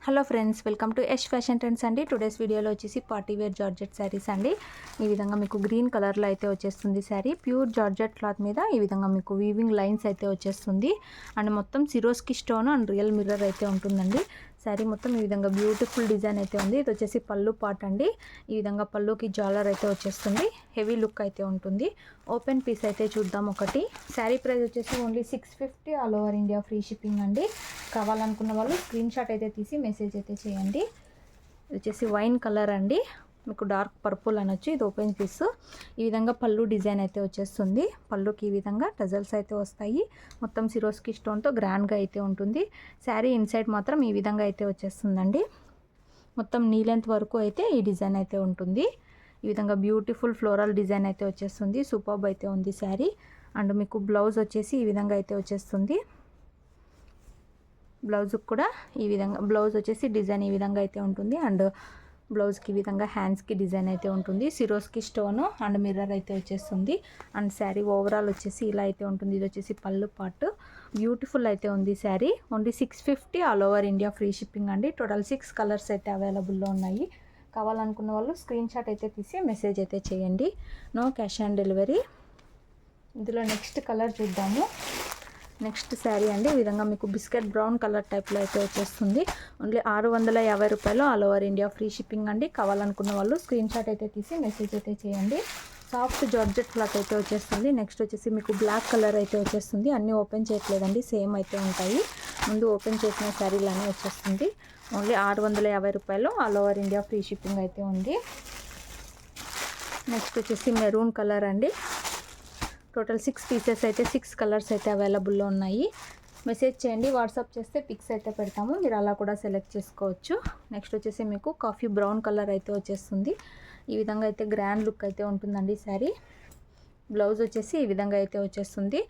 Hello friends, welcome to Yash fashion trends అండి. Today's వీడియోలో వచ్చేసి పార్టీ వేర్ జార్జెట్ శారీస్ అండి. ఈ విధంగా మీకు గ్రీన్ కలర్లో అయితే వచ్చేస్తుంది శారీ. ప్యూర్ జార్జెట్ క్లాత్ మీద ఈ విధంగా మీకు వీవింగ్ లైన్స్ అయితే వచ్చేస్తుంది. అండ్ మొత్తం Swarovski stone and real mirror అయితే ఉంటుందండి. శారీ మొత్తం ఈ విధంగా బ్యూటిఫుల్ డిజైన్ అయితే ఉంది. ఇది వచ్చేసి పళ్ళు పార్ట్ అండి. ఈ విధంగా పళ్ళుకి జాలర్ అయితే వచ్చేస్తుంది. హెవీ లుక్ అయితే ఉంటుంది. ఓపెన్ పీస్ అయితే చూద్దాం ఒకటి. శారీ ప్రైస్ వచ్చేసి only 650, all over India free shipping అండి. కావాలనుకున్న వాళ్ళు స్క్రీన్ షాట్ అయితే తీసి మెసేజ్ అయితే చేయండి. ఇది వచ్చేసి వైన్ కలర్ అండి, మీకు డార్క్ పర్పుల్ అనొచ్చు. ఇది ఓపెన్ పీస్. ఈ విధంగా పళ్ళు డిజైన్ అయితే వచ్చేస్తుంది. పళ్ళుకి ఈ విధంగా టజల్స్ అయితే వస్తాయి. మొత్తం సిరోస్కి స్టోన్తో గ్రాండ్గా అయితే ఉంటుంది. శారీ ఇన్సైడ్ మాత్రం ఈ విధంగా అయితే వచ్చేస్తుందండి. మొత్తం నీ లెంత్ వరకు అయితే ఈ డిజైన్ అయితే ఉంటుంది. ఈ విధంగా బ్యూటిఫుల్ ఫ్లోరల్ డిజైన్ అయితే వచ్చేస్తుంది. సూపర్బ్ అయితే ఉంది శారీ. అండ్ మీకు బ్లౌజ్ వచ్చేసి ఈ విధంగా అయితే వచ్చేస్తుంది. బ్లౌజ్కి కూడా ఈ విధంగా బ్లౌజ్ వచ్చేసి డిజైన్ ఈ విధంగా అయితే ఉంటుంది. అండ్ బ్లౌజ్కి ఈ విధంగా హ్యాండ్స్కి డిజైన్ అయితే ఉంటుంది. సిరోస్కి స్టోను అండ్ మిర్రర్ అయితే వచ్చేస్తుంది. అండ్ శారీ ఓవరాల్ వచ్చేసి ఇలా అయితే ఉంటుంది. ఇది వచ్చేసి పళ్ళు పార్ట్. బ్యూటిఫుల్ అయితే ఉంది sari. Only 650, all over India free shipping అండి. టోటల్ 6 కలర్స్ అయితే అవైలబుల్లో ఉన్నాయి. కావాలనుకున్న వాళ్ళు స్క్రీన్ షాట్ అయితే తీసి మెసేజ్ అయితే చేయండి. No cash on delivery. ఇందులో నెక్స్ట్ కలర్ చూద్దాము. నెక్స్ట్ శారీ అండి. ఈ విధంగా మీకు బిస్కెట్ బ్రౌన్ కలర్ టైప్లో అయితే వచ్చేస్తుంది. ఓన్లీ 650 రూపాయలు, all over India free shipping అండి. కావాలనుకున్న వాళ్ళు స్క్రీన్ షాట్ అయితే తీసి మెసేజ్ అయితే చేయండి. సాఫ్ట్ జార్జెట్ క్లాత్ అయితే వచ్చేస్తుంది. నెక్స్ట్ వచ్చేసి మీకు బ్లాక్ కలర్ అయితే వచ్చేస్తుంది. అన్నీ ఓపెన్ చేయట్లేదండి, సేమ్ అయితే ఉంటాయి. ముందు ఓపెన్ చేసిన శారీలానే వచ్చేస్తుంది. ఓన్లీ 650 రూపాయలు, all over India free shipping అయితే ఉంది. నెక్స్ట్ వచ్చేసి మెరూన్ కలర్ అండి. టోటల్ 6 పీసెస్ అయితే 6 కలర్స్ అయితే అవైలబుల్లో ఉన్నాయి. మెసేజ్ చేయండి, వాట్సాప్ చేస్తే పిక్స్ అయితే పెడతాము, మీరు అలా కూడా సెలెక్ట్ చేసుకోవచ్చు. నెక్స్ట్ వచ్చేసి మీకు కాఫీ బ్రౌన్ కలర్ అయితే వచ్చేస్తుంది. ఈ విధంగా అయితే గ్రాండ్ లుక్ అయితే ఉంటుందండి శారీ. బ్లౌజ్ వచ్చేసి ఈ విధంగా అయితే వచ్చేస్తుంది.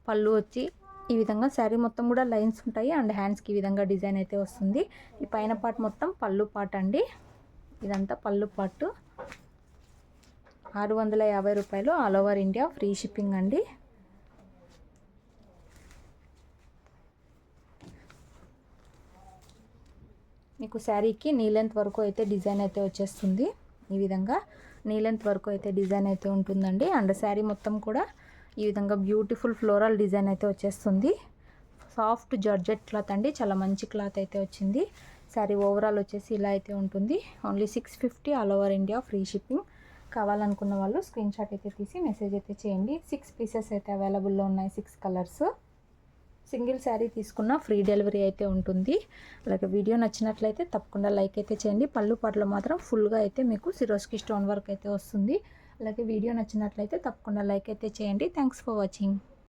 పళ్ళు వచ్చి ఈ విధంగా శారీ మొత్తం కూడా లైన్స్ ఉంటాయి. అండ్ హ్యాండ్స్కి ఈ విధంగా డిజైన్ అయితే వస్తుంది. ఈ పైన పార్ట్ మొత్తం పళ్ళు పార్ట్ అండి. ఇదంతా పళ్ళు పార్ట్. 650 రూపాయలు, all over India free shipping అండి. మీకు శారీకి నీ లెంత్ వరకు అయితే డిజైన్ అయితే వచ్చేస్తుంది. ఈ విధంగా నీ లెంత్ వరకు అయితే డిజైన్ అయితే ఉంటుందండి. అండ్ శారీ మొత్తం కూడా ఈ విధంగా బ్యూటిఫుల్ ఫ్లోరల్ డిజైన్ అయితే వచ్చేస్తుంది. సాఫ్ట్ జార్జెట్ క్లాత్ అండి, చాలా మంచి క్లాత్ అయితే వచ్చింది. శారీ ఓవరాల్ వచ్చేసి ఇలా అయితే ఉంటుంది. Only 650, all over India free shipping. కావాలనుకున్న వాళ్ళు స్క్రీన్ షాట్ అయితే తీసి మెసేజ్ అయితే చేయండి. 6 పీసెస్ అయితే అవైలబుల్లో ఉన్నాయి, 6 కలర్స్. సింగిల్ శారీ తీసుకున్న ఫ్రీ డెలివరీ అయితే ఉంటుంది. అలాగే వీడియో నచ్చినట్లయితే తప్పకుండా లైక్ అయితే చేయండి. పళ్ళు పాటలో మాత్రం ఫుల్గా అయితే మీకు సిరోస్కి స్టోన్ వర్క్ అయితే వస్తుంది. అలాగే వీడియో నచ్చినట్లయితే తప్పకుండా లైక్ అయితే చేయండి. Thanks for watching.